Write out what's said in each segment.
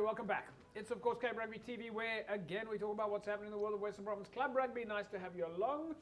welcome back. It's of course Cape Rugby TV, where again we talk about what's happening in the world of Western Province Club Rugby. Nice to have you along.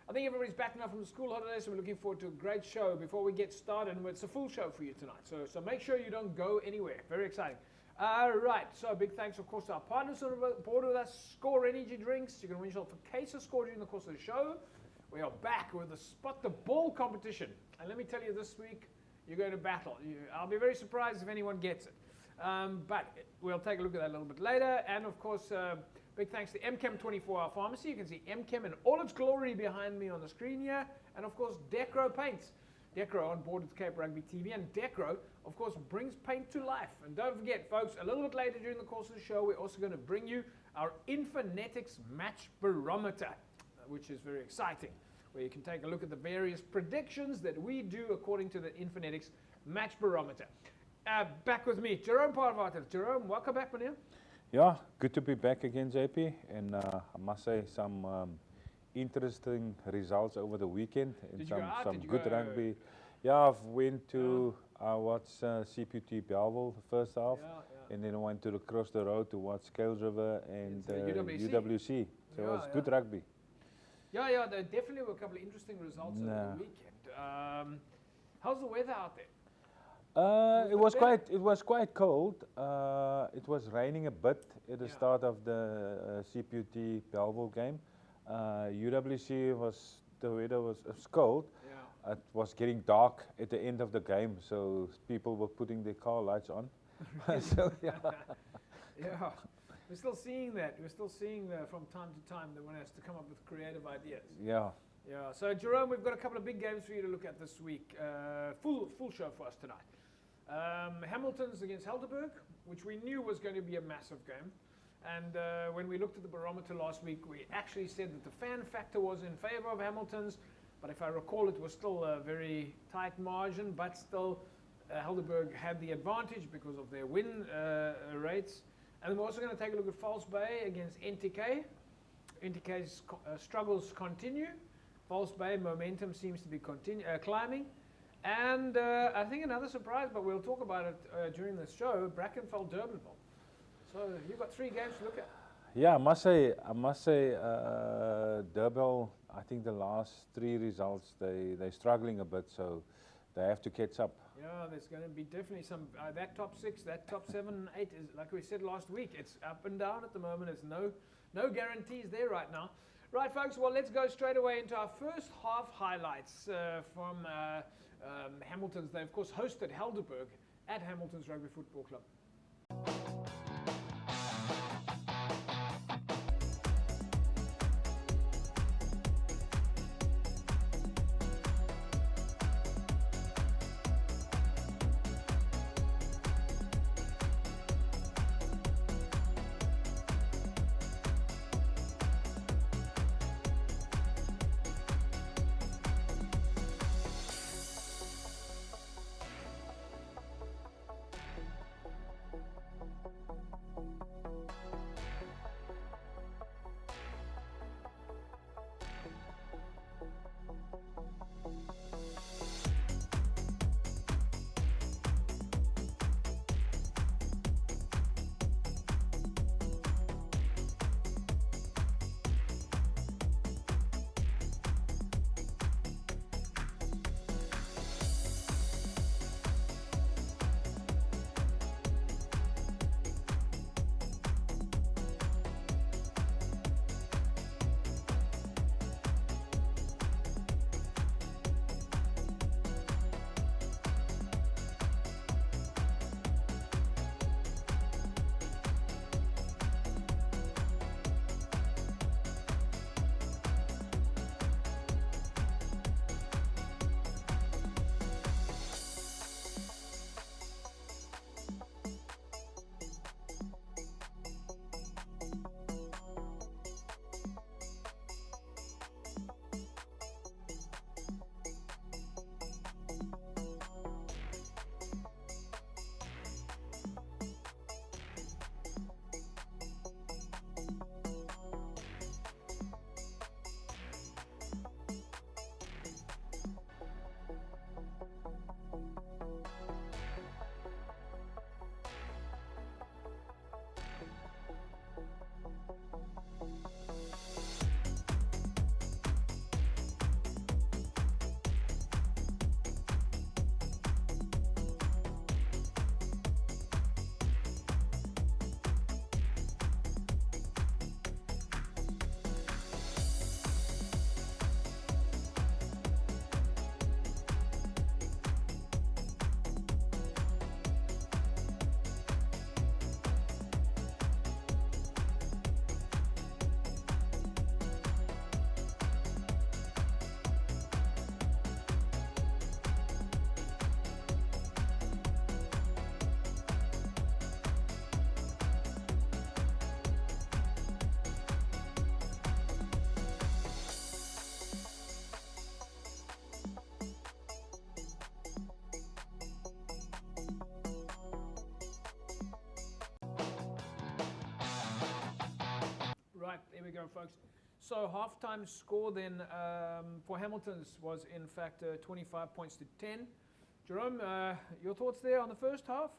I think everybody's back now from the school holidays, so we're looking forward to a great show. Before we get started, it's a full show for you tonight, so make sure you don't go anywhere. Very exciting. Right, so big thanks of course to our partners on board with us, Score Energy Drinks. You can win yourself a case of Score during the course of the show. We are back with the Spot the Ball competition, and let me tell you, this week you're going to battle. I'll be very surprised if anyone gets it. But we'll take a look at that a little bit later. And of course, big thanks to MChem 24-Hour Pharmacy. You can see MChem in all its glory behind me on the screen here. And of course, Decro Paints. Decro on board with Cape Rugby TV. And Decro, of course, brings paint to life. And don't forget, folks, a little bit later during the course of the show, we're also going to bring you our Infinetics Match Barometer, which is very exciting, where you can take a look at the various predictions that we do according to the Infinetics Match Barometer. Back with me, Jerome Parvater. Jerome, welcome back, man. Yeah, good to be back again, JP. And I must say, some interesting results over the weekend and some good rugby. Yeah, I've went to watch CPT Belleville the first half, and then I went to across the road to watch Scales River and UWC. So it was good rugby. Yeah, there definitely were a couple of interesting results over the weekend. How's the weather out there? It was quite cold. It was raining a bit at the start of the CPT Belleville game. UWC the weather was cold. It was getting dark at the end of the game, so people were putting their car lights on. So yeah, we're still seeing that. We're still seeing that from time to time that one has to come up with creative ideas. Yeah. Yeah. So Jerome, we've got a couple of big games for you to look at this week. Full show for us tonight. Hamilton's against Helderberg, which we knew was going to be a massive game. And when we looked at the barometer last week, we actually said that the fan factor was in favor of Hamilton's. But if I recall, it was still a very tight margin. But still, Helderberg had the advantage because of their win rates. And we're also going to take a look at False Bay against NTK. NTK's struggles continue. False Bay momentum seems to be climbing. And I think another surprise, but we'll talk about it during the show, Brackenfell Durbanville. So you've got 3 games to look at. Yeah, I must say, Durbanville, I think the last 3 results, they're struggling a bit, so they have to catch up. Yeah, there's going to be definitely some, that top 6, that top 7, 8, is, like we said last week, it's up and down at the moment. There's no guarantees there right now. Right, folks, well, let's go straight away into our first half highlights from Hamilton's. They, of course, hosted Helderberg at Hamilton's Rugby Football Club. we go, folks. So halftime score then for Hamilton's was in fact 25 points to 10. Jerome, your thoughts there on the first half?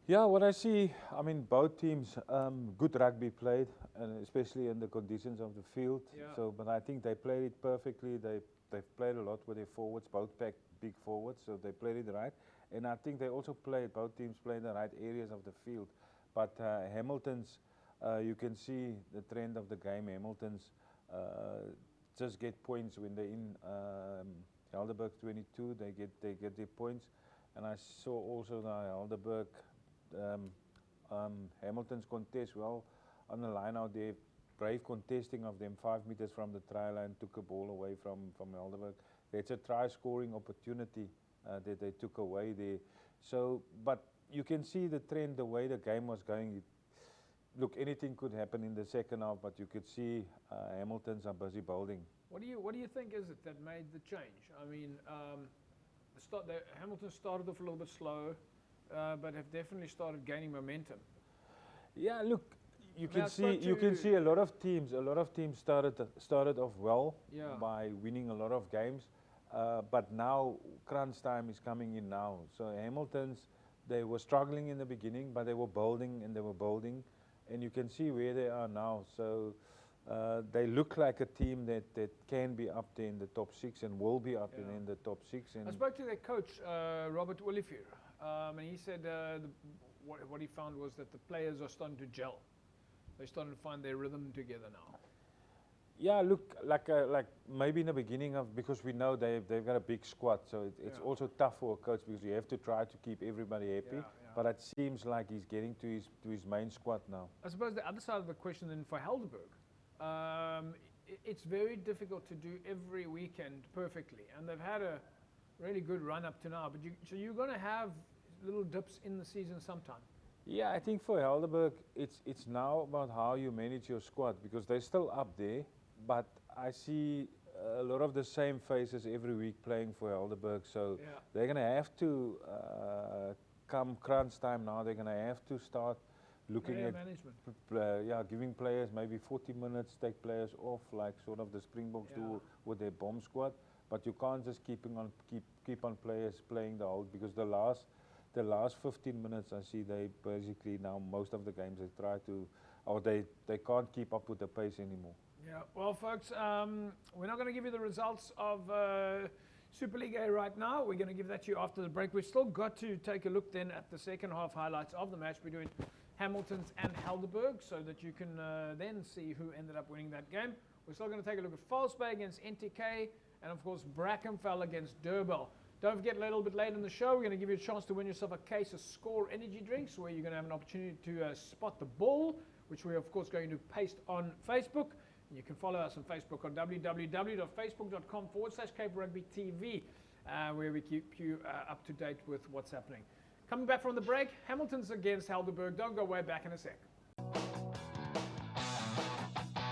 Yeah, what I see, I mean, both teams, good rugby played, and especially in the conditions of the field. Yeah. So, but I think they played it perfectly. They've played a lot with their forwards, both packed big forwards, so they played it right. And I think they also played, both teams played the right areas of the field. But Hamilton's, you can see the trend of the game. Hamilton's just get points when they're in Helderberg 22. They get their points, and I saw also the Helderberg Hamilton's contest well on the line out there. Brave contesting of them 5 meters from the try line, took a ball away from Helderberg. It's a try scoring opportunity that they took away there. So, but you can see the trend, the way the game was going. Look, anything could happen in the second half, but you could see Hamilton's are busy bowling. What do you think is it that made the change? I mean, Hamilton started off a little bit slow, but have definitely started gaining momentum. Yeah, look, you can see a lot of teams started off well by winning a lot of games, but now crunch time is coming in now. So Hamilton's, they were struggling in the beginning, but they were building and they were building. And you can see where they are now. So they look like a team that can be up there in the top 6 and will be up in the top 6. And I spoke to their coach, Robert Olivier, and he said what he found was that the players are starting to gel. They're starting to find their rhythm together now. Yeah, look, like maybe in the beginning because we know they've got a big squad, so it's also tough for a coach because you have to try to keep everybody happy. But it seems like he's getting to his main squad now. I suppose the other side of the question then for Helderberg, it's very difficult to do every weekend perfectly, and they've had a really good run up to now. But so you're going to have little dips in the season sometime. Yeah, I think for Helderberg, it's now about how you manage your squad because they're still up there, but I see a lot of the same faces every week playing for Helderberg, so they're going to have to. Come crunch time now, they're going to have to start looking at management. Giving players maybe 40 minutes, take players off, like sort of the Springboks do with their bomb squad. But you can't just keep on players playing the whole, because the last 15 minutes I see they basically now most of the games they try to, or they can't keep up with the pace anymore. Yeah, well, folks, we're not going to give you the results of Super League A right now. We're going to give that to you after the break. We've still got to take a look then at the second half highlights of the match. We're doing Hamilton's and Helderberg so that you can then see who ended up winning that game. We're still going to take a look at False Bay against NTK and, of course, Brackenfell against Durban. Don't forget, a little bit later in the show, we're going to give you a chance to win yourself a case of Score energy drinks where you're going to have an opportunity to spot the ball, which we're, of course, going to paste on Facebook. You can follow us on Facebook on www.facebook.com/Cape Rugby TV, where we keep you up to date with what's happening. Coming back from the break, Hamilton's against Helderberg. Don't go way back in a sec.